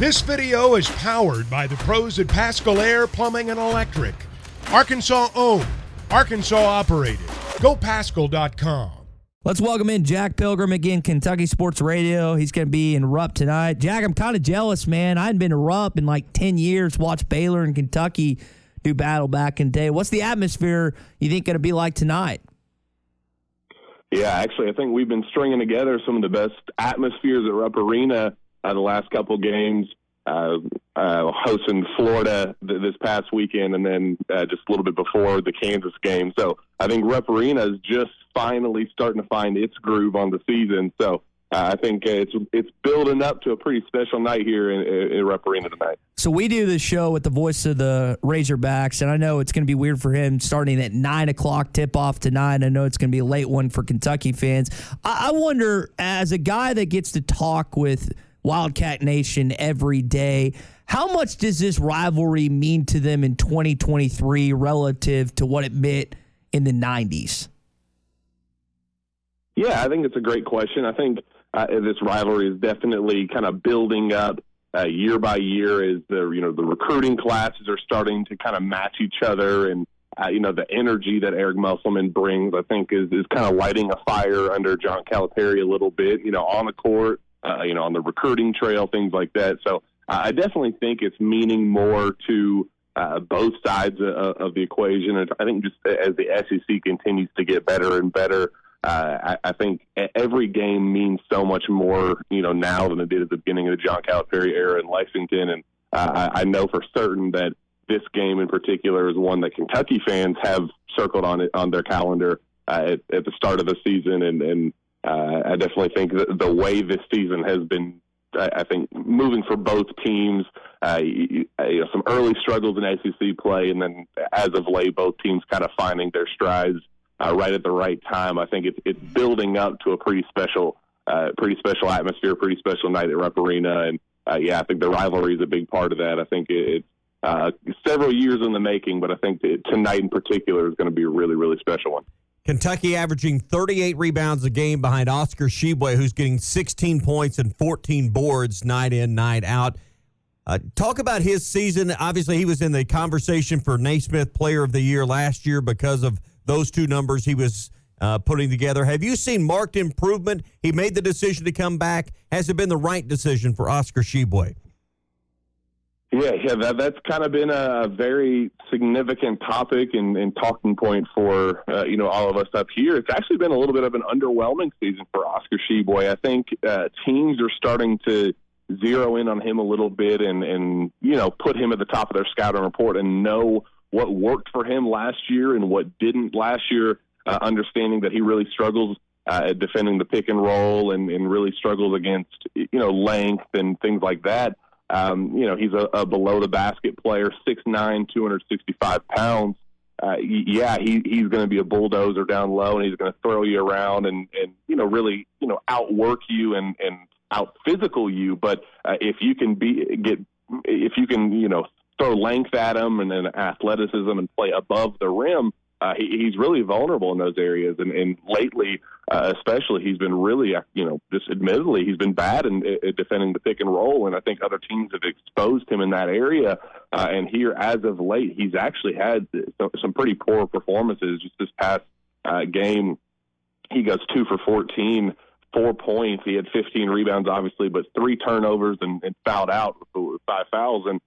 This video is powered by the pros at Pascal Air Plumbing and Electric. Arkansas owned, Arkansas operated. GoPascal.com. Let's welcome in Jack Pilgram again, Kentucky Sports Radio. He's going to be in Rupp tonight. Jack, I'm kind of jealous, man. I hadn't been to Rupp in like 10 years, watched Baylor and Kentucky do battle back in the day. What's the atmosphere you think going to be like tonight? Yeah, actually, I think we've been stringing together some of the best atmospheres at Rupp Arena the last couple games, hosting Florida this past weekend, and then just a little bit before the Kansas game. So I think Rupp Arena is just finally starting to find its groove on the season. So I think it's building up to a pretty special night here in Rupp Arena tonight. So we do this show with the voice of the Razorbacks, and I know it's going to be weird for him starting at 9 o'clock tip-off tonight. I know it's going to be a late one for Kentucky fans. I wonder, as a guy that gets to talk with Wildcat Nation every day, how much does this rivalry mean to them in 2023 relative to what it meant in the 90s? Yeah, I think it's a great question. I think this rivalry is definitely kind of building up year by year as the recruiting classes are starting to kind of match each other, and the energy that Eric Musselman brings, I think, is kind of lighting a fire under John Calipari a little bit, on the court, on the recruiting trail, things like that. So I definitely think it's meaning more to both sides of the equation. And I think just as the SEC continues to get better and better, I think every game means so much more, now than it did at the beginning of the John Calipari era in Lexington. And I know for certain that this game in particular is one that Kentucky fans have circled on their calendar at the start of the season. And I definitely think that the way this season has been, I think, moving for both teams, some early struggles in SEC play, and then as of late, both teams kind of finding their strides right at the right time. I think it's building up to a pretty special atmosphere, pretty special night at Rupp Arena. And I think the rivalry is a big part of that. I think it's several years in the making, but I think tonight in particular is going to be a really, really special one. Kentucky averaging 38 rebounds a game behind Oscar Tshiebwe, who's getting 16 points and 14 boards night in, night out. Talk about his season. Obviously, he was in the conversation for Naismith Player of the Year last year because of those two numbers he was putting together. Have you seen marked improvement? He made the decision to come back. Has it been the right decision for Oscar Tshiebwe? Yeah, that's kind of been a very significant topic and talking point for all of us up here. It's actually been a little bit of an underwhelming season for Oscar Tshiebwe. I think teams are starting to zero in on him a little bit and put him at the top of their scouting report and know what worked for him last year and what didn't last year, understanding that he really struggles at defending the pick and roll and really struggles against, length and things like that. He's a below-the-basket player, 6'9", 265 pounds. He's going to be a bulldozer down low, and he's going to throw you around and really, outwork you and out-physical you. But if you can throw length at him and then athleticism and play above the rim, he's really vulnerable in those areas. And lately, especially, he's been really, just admittedly, he's been bad in defending the pick and roll. And I think other teams have exposed him in that area. And here, as of late, he's actually had some pretty poor performances. Just this past game, he goes 2 for 14, 4 points. He had 15 rebounds, obviously, but 3 turnovers and fouled out with 5 fouls. And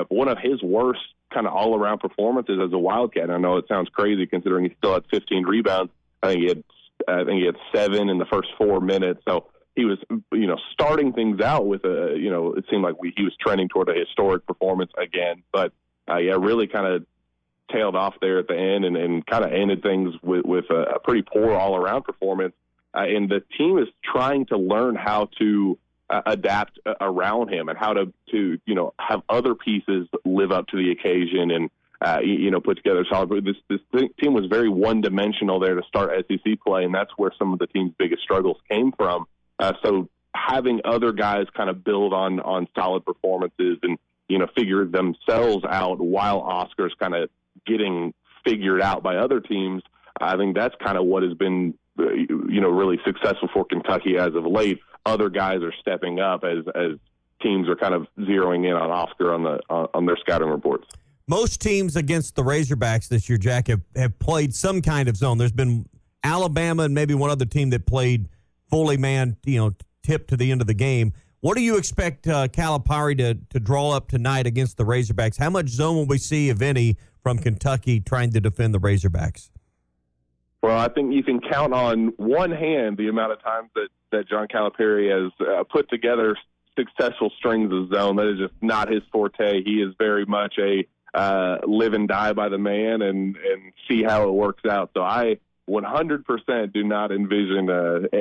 one of his worst kind of all-around performances as a Wildcat. I know it sounds crazy considering he still had 15 rebounds. I think he had 7 in the first 4 minutes. So he was, starting things out with it seemed like he was trending toward a historic performance again. But really kind of tailed off there at the end and kind of ended things with a pretty poor all-around performance. And the team is trying to learn how to adapt around him and how to have other pieces live up to the occasion and put together solid. This team was very one-dimensional there to start SEC play, and that's where some of the team's biggest struggles came from. So having other guys kind of build on solid performances and figure themselves out while Oscar's kind of getting figured out by other teams, I think that's kind of what has been really successful for Kentucky as of late. Other guys are stepping up as teams are kind of zeroing in on Oscar on their scouting reports. Most teams against the Razorbacks this year, Jack, have played some kind of zone. There's been Alabama and maybe one other team that played fully manned, tip to the end of the game. What do you expect Calipari to draw up tonight against the Razorbacks? How much zone will we see, if any, from Kentucky trying to defend the Razorbacks? Well, I think you can count on one hand the amount of times that John Calipari has put together successful strings of zone. That is just not his forte. He is very much a live and die by the man and see how it works out. So I 100% do not envision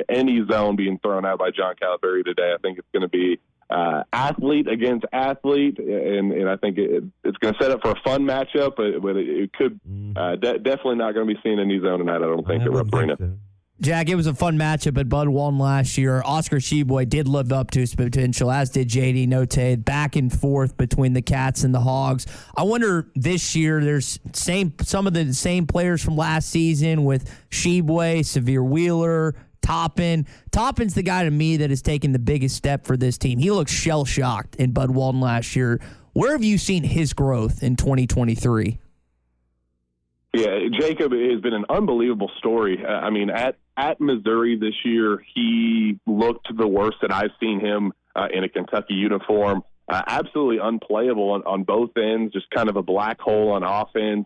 any zone being thrown out by John Calipari today. I think it's going to be athlete against athlete, and I think it's going to set up for a fun matchup, but it could definitely not going to be seen in any zone tonight, I don't think, at Rupp Arena. Jack, it was a fun matchup at Bud 1 last year. Oscar Tshiebwe did live up to his potential, as did J.D. Notae, back and forth between the Cats and the Hogs. I wonder this year, there's some of the same players from last season with Tshiebwe, Severe Wheeler, Toppin. Toppin's the guy to me that has taken the biggest step for this team. He looks shell-shocked in Bud Walton last year. Where have you seen his growth in 2023? Yeah, Jacob has been an unbelievable story. I mean, at Missouri this year, he looked the worst that I've seen him in a Kentucky uniform. Absolutely unplayable on both ends, just kind of a black hole on offense,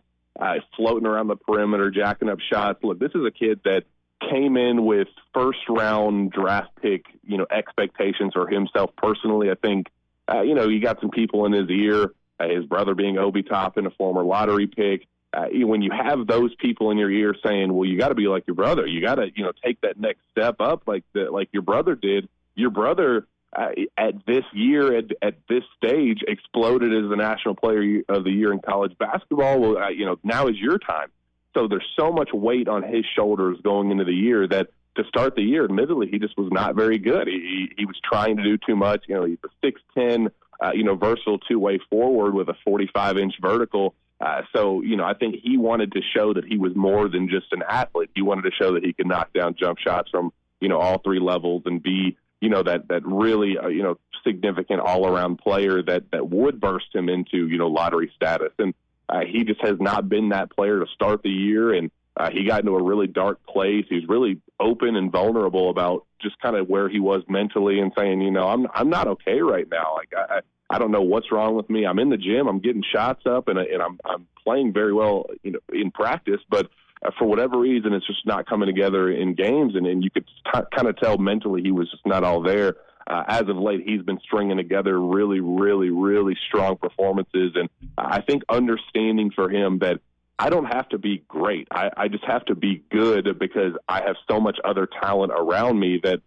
floating around the perimeter, jacking up shots. Look, this is a kid that came in with first-round draft pick, expectations for himself personally. I think, he got some people in his ear, his brother being Obi Toppin, a former lottery pick. When you have those people in your ear saying, well, you got to be like your brother. You got to, take that next step up like your brother did. Your brother at this year, at this stage, exploded as the National Player of the Year in college basketball. Well, now is your time. So there's so much weight on his shoulders going into the year that to start the year, admittedly, he just was not very good. He was trying to do too much. He's a 6'10", versatile two-way forward with a 45-inch vertical. So, I think he wanted to show that he was more than just an athlete. He wanted to show that he could knock down jump shots from, all three levels and be, that really, significant all-around player that would burst him into, lottery status. And he just has not been that player to start the year. And he got into a really dark place. He was really open and vulnerable about just kind of where he was mentally and saying, I'm not okay right now. Like, I don't know what's wrong with me. I'm in the gym. I'm getting shots up, and I'm playing very well, in practice. But for whatever reason, it's just not coming together in games. And you could kind of tell mentally he was just not all there. As of late, he's been stringing together really, really, really strong performances. And I think understanding for him that I don't have to be great. I just have to be good because I have so much other talent around me that,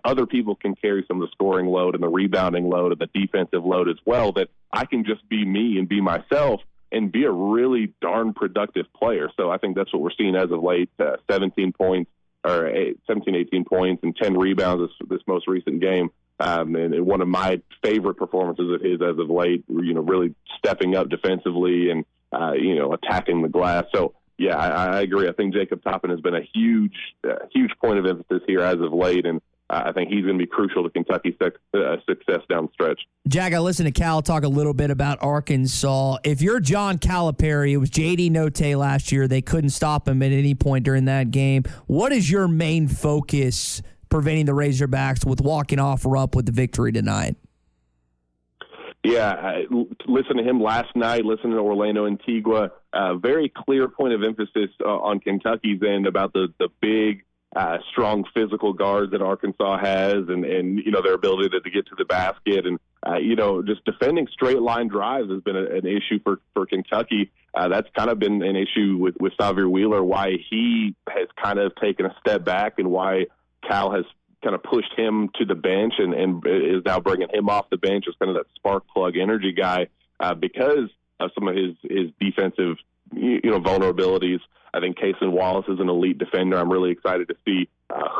other people can carry some of the scoring load and the rebounding load and the defensive load as well, that I can just be me and be myself and be a really darn productive player. So I think that's what we're seeing as of late, 17 points or 17, 18 points and 10 rebounds this most recent game. And one of my favorite performances of his as of late, really stepping up defensively and, attacking the glass. So, yeah, I agree. I think Jacob Toppin has been a huge point of emphasis here as of late, and I think he's going to be crucial to Kentucky's success down the stretch. Jack, I listened to Cal talk a little bit about Arkansas. If you're John Calipari, it was J.D. Notae last year. They couldn't stop him at any point during that game. What is your main focus preventing the Razorbacks with walking off Rupp with the victory tonight? Yeah, I listened to him last night, listening to Orlando Antigua. Very clear point of emphasis on Kentucky's end about the big, strong physical guards that Arkansas has and their ability to get to the basket. And, just defending straight line drives has been an issue for Kentucky. That's kind of been an issue with Severe Wheeler, why he has kind of taken a step back and why Cal has kind of pushed him to the bench and is now bringing him off the bench as kind of that spark plug energy guy because of some of his defensive, vulnerabilities. I think Cason Wallace is an elite defender. I'm really excited to see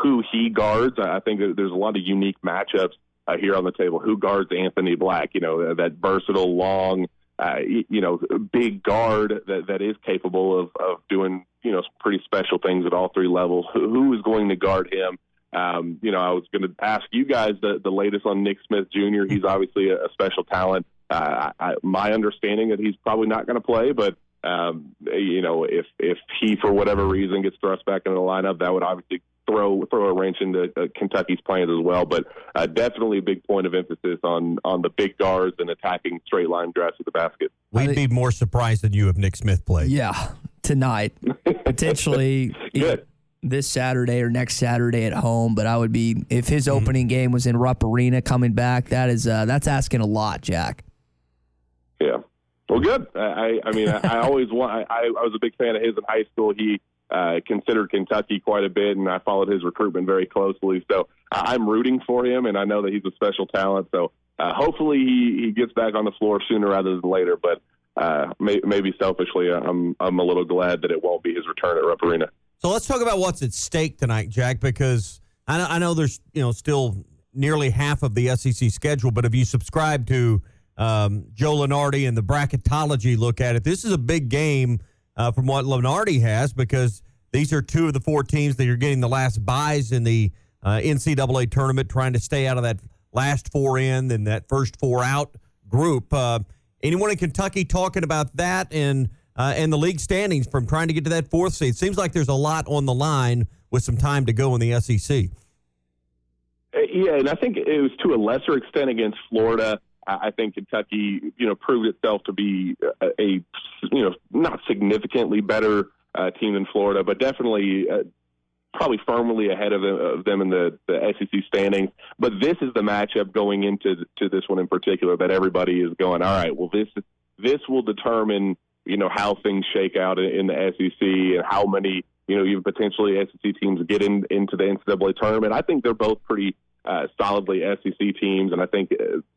who he guards. I think there's a lot of unique matchups here on the table. Who guards Anthony Black? That versatile, long, big guard that is capable of doing, pretty special things at all three levels. Who is going to guard him? I was going to ask you guys the latest on Nick Smith Jr. He's obviously a special talent. My understanding that he's probably not going to play, but if he for whatever reason gets thrust back into the lineup, that would obviously throw a wrench into Kentucky's plans as well. But definitely a big point of emphasis on the big guards and attacking straight line drives to the basket. We'd be more surprised than you if Nick Smith played. Yeah, tonight potentially. Good. This Saturday or next Saturday at home, but I would be if his opening game was in Rupp Arena coming back. That's asking a lot, Jack. Yeah, well, good. I always want. I was a big fan of his in high school. He considered Kentucky quite a bit, and I followed his recruitment very closely. So I'm rooting for him, and I know that he's a special talent. So hopefully he gets back on the floor sooner rather than later. But maybe selfishly, I'm a little glad that it won't be his return at Rupp Arena. So let's talk about what's at stake tonight, Jack, because I know there's still nearly half of the SEC schedule, but if you subscribe to Joe Lunardi and the bracketology look at it, this is a big game from what Lunardi has, because these are two of the four teams that are getting the last buys in the NCAA tournament, trying to stay out of that last four in and that first four out group. Anyone in Kentucky talking about that and the league standings from trying to get to that fourth seed? Seems like there's a lot on the line with some time to go in the SEC. Yeah, and I think it was to a lesser extent against Florida. I think Kentucky, proved itself to be a not significantly better team than Florida, but definitely probably firmly ahead of them in the SEC standings. But this is the matchup going into this one in particular that everybody is going, all right, well, this will determine how things shake out in the SEC and how many, even potentially SEC teams get into the NCAA tournament. I think they're both pretty solidly SEC teams, and I think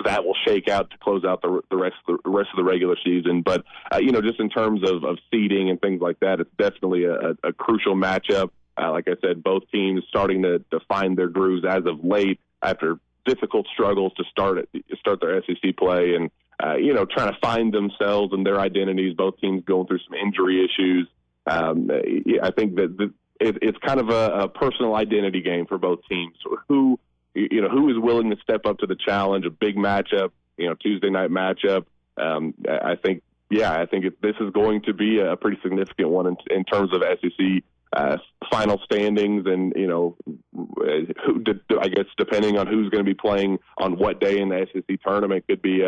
that will shake out to close out the rest of the regular season. But, just in terms of seeding and things like that, it's definitely a crucial matchup. Like I said, both teams starting to find their grooves as of late after difficult struggles to start their SEC play and, trying to find themselves and their identities. Both teams going through some injury issues. I think that it's kind of a personal identity game for both teams. Who is willing to step up to the challenge, a big matchup, Tuesday night matchup. I think this is going to be a pretty significant one in terms of SEC final standings, and I guess depending on who's going to be playing on what day in the SEC tournament, could be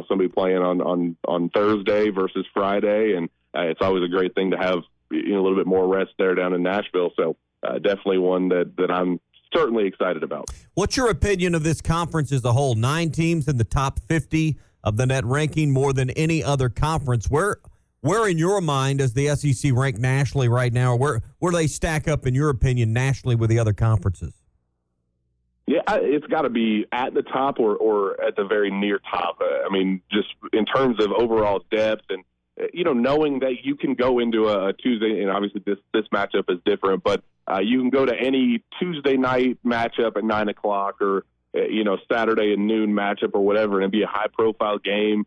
somebody playing on Thursday versus Friday, and it's always a great thing to have a little bit more rest there down in Nashville. So definitely one that I'm certainly excited about. What's your opinion of this conference as a whole? 9 teams in the top 50 of the net ranking, more than any other conference. Where in your mind does the SEC rank nationally right now? Where do they stack up, in your opinion, nationally with the other conferences? Yeah, it's got to be at the top or at the very near top. Just in terms of overall depth and, knowing that you can go into a Tuesday, and obviously this matchup is different, but you can go to any Tuesday night matchup at 9 o'clock or, Saturday at noon matchup or whatever, and it'd be a high-profile game,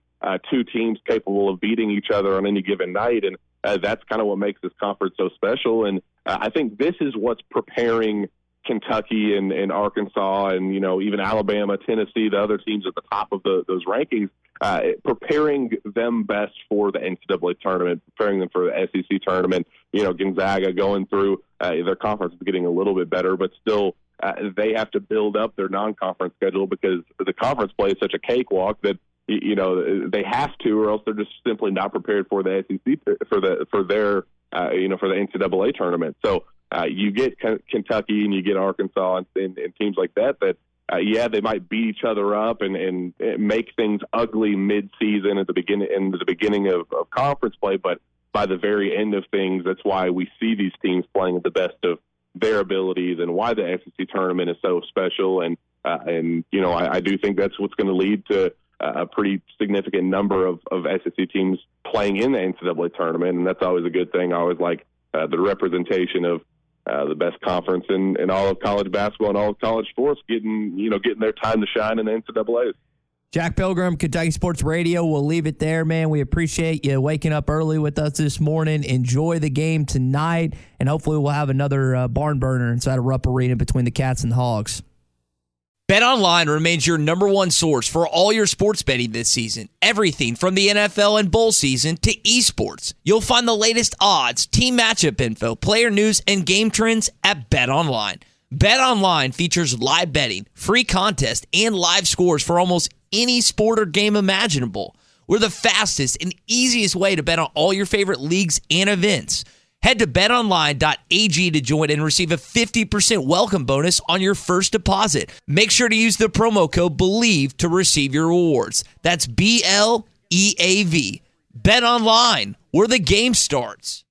two teams capable of beating each other on any given night, and that's kind of what makes this conference so special. And I think this is what's preparing Kentucky and Arkansas and, even Alabama, Tennessee, the other teams at the top of those rankings, preparing them best for the NCAA tournament, preparing them for the SEC tournament. Gonzaga going through their conference is getting a little bit better, but still they have to build up their non-conference schedule because the conference play is such a cakewalk that they have to, or else they're just simply not prepared for the SEC for the NCAA tournament. So you get Kentucky and you get Arkansas and teams like that they might beat each other up and make things ugly mid-season at the beginning of conference play, but by the very end of things, that's why we see these teams playing at the best of their abilities and why the SEC tournament is so special. And I do think that's what's going to lead to a pretty significant number of SEC teams playing in the NCAA tournament, and that's always a good thing. I always like the representation of the best conference in all of college basketball and all of college sports getting their time to shine in the NCAAs. Jack Pilgram, Kentucky Sports Radio. We'll leave it there, man. We appreciate you waking up early with us this morning. Enjoy the game tonight, and hopefully we'll have another barn burner inside of Rupp Arena between the Cats and the Hogs. BetOnline remains your number one source for all your sports betting this season. Everything from the NFL and bowl season to esports. You'll find the latest odds, team matchup info, player news, and game trends at BetOnline. BetOnline features live betting, free contests, and live scores for almost any sport or game imaginable. We're the fastest and easiest way to bet on all your favorite leagues and events. Head to betonline.ag to join and receive a 50% welcome bonus on your first deposit. Make sure to use the promo code BELIEVE to receive your rewards. That's BLEAV. Bet Online, where the game starts.